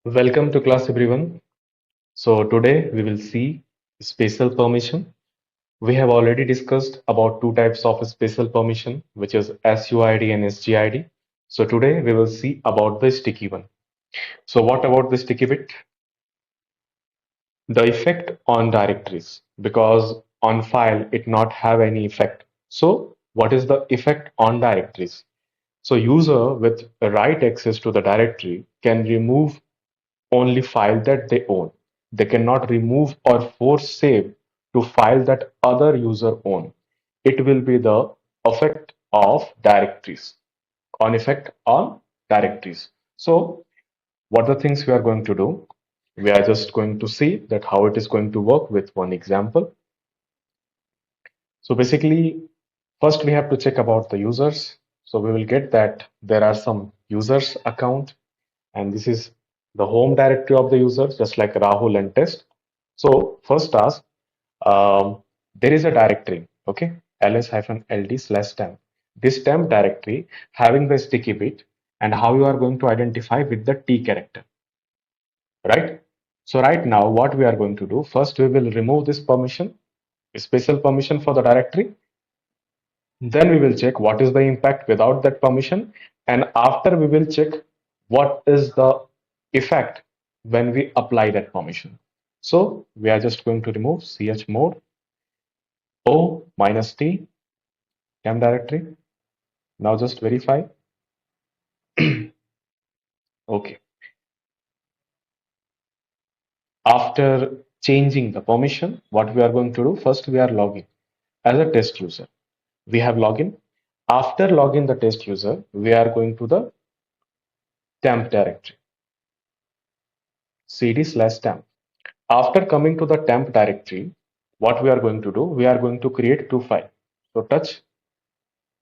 Welcome to class everyone. So today we will see spatial permission. We have already discussed about two types of spatial permission, which is SUID and SGID. So today we will see about the sticky one. So what about the sticky bit? The effect on directories, because on file it not have any effect. So what is the effect on directories? So user with write access to the directory can remove only file that they own. They cannot remove or force save to file that other user own. It will be the effect of directories, on effect on directories. So what are the things we are going to do? We are just going to see that how it is going to work with one example. So basically, first we have to check about the users. So we will get that there are some users account, and this is the home directory of the user, just like Rahul and test. So first task, there is a directory, okay, ls-ld/temp. This temp directory having the sticky bit, and how you are going to identify with the T character, right? So right now, what we are going to do, first we will remove this permission, special permission for the directory. Then we will check what is the impact without that permission. And after we will check what is the effect when we apply that permission. So we are just going to remove chmod o-t temp directory. Now just verify. Okay. After changing the permission, what we are going to do, first we are logging as a test user. We have login. After login the test user, we are going to the temp directory, cd/temp. After coming to the temp directory, what we are going to do, we are going to create two files. So touch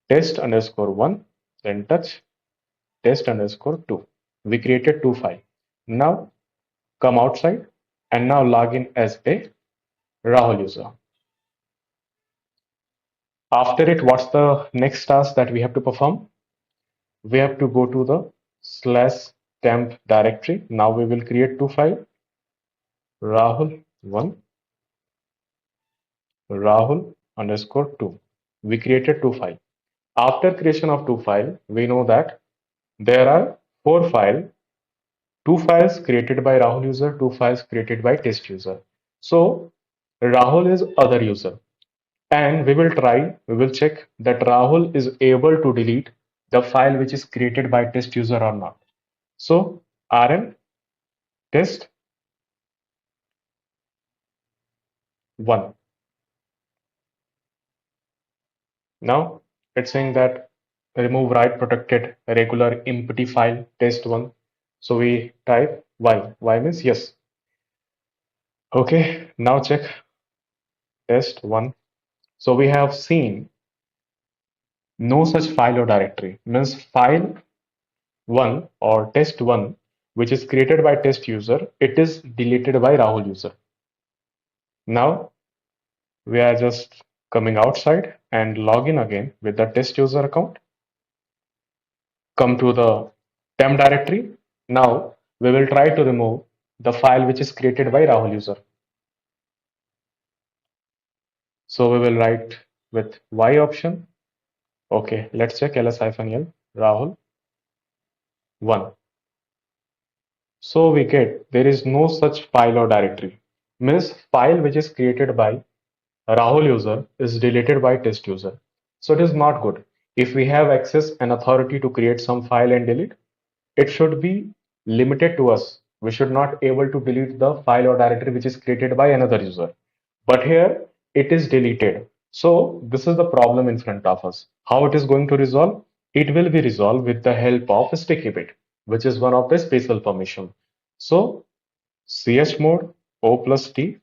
test_1, then touch test_2. We created two files. Now come outside and now log in as a Rahul user. After it, what's the next task that we have to perform? We have to go to the /temp directory. Now we will create two files, Rahul1, Rahul_2. We created two files. After creation of two files, we know that there are four files, two files created by Rahul user, two files created by test user. So Rahul is other user, and we will check that Rahul is able to delete the file which is created by test user or not. So rm test 1. Now it's saying that remove write protected regular empty file test1. So we type y. Y means yes. Okay, now check test1. So we have seen no such file or directory. Means file 1 or test1, which is created by test user, it is deleted by Rahul user. Now we are just coming outside and log in again with the test user account. Come to the temp directory. Now we will try to remove the file which is created by Rahul user. So we will write with Y option. Okay, let's check ls-l Rahul 1. So we get there is no such file or directory. Means file which is created by Rahul user is deleted by test user. So it is not good. If we have access and authority to create some file and delete, it should be limited to us. We should not able to delete the file or directory which is created by another user. But here it is deleted. So this is the problem in front of us. How it is going to resolve? It will be resolved with the help of sticky bit, which is one of the special permission. So chmod o+t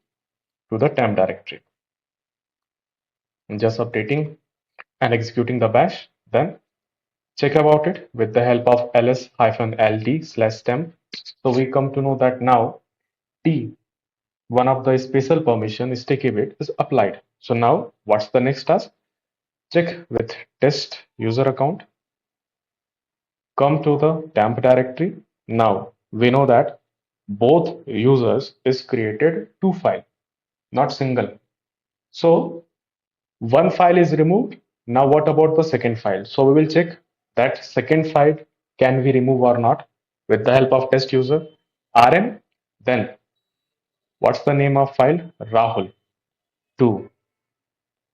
to the temp directory. Just updating and executing the bash. Then check about it with the help of ls-ld/temp. So we come to know that now T, one of the special permission sticky bit is applied. So now what's the next task? Check with test user account. Come to the temp directory. Now we know that both users is created two file, not single. So one file is removed. Now what about the second file? So we will check that second file can we remove or not with the help of test user rm. Then what's the name of file? Rahul 2.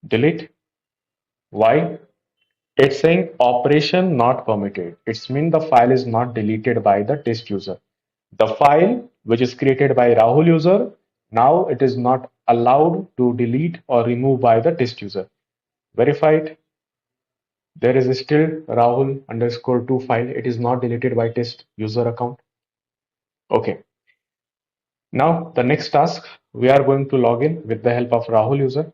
Delete. Why? It's saying operation not permitted. It's mean the file is not deleted by the test user. The file which is created by Rahul user, now it is not allowed to delete or remove by the test user. Verified. There is still Rahul underscore 2 file. It is not deleted by test user account. Okay. Now the next task, we are going to log in with the help of Rahul user.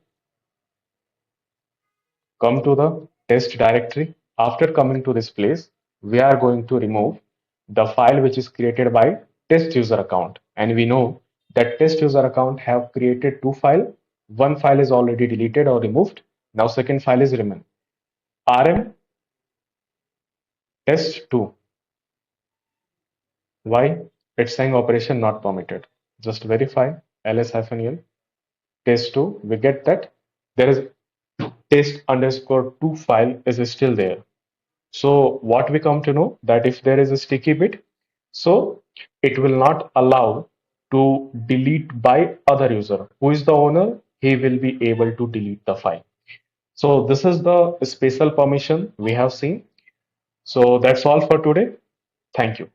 Come to the test directory. After coming to this place, we are going to remove the file which is created by test user account. And we know that test user account have created two file. One file is already deleted or removed. Now second file is remain. rm test2. Why? It's saying operation not permitted. Just verify ls-l test2. We get that there is test underscore 2 file is still there. So what we come to know that if there is a sticky bit, so it will not allow to delete by other user. Who is the owner? He will be able to delete the file. So this is the special permission we have seen. So that's all for today. Thank you.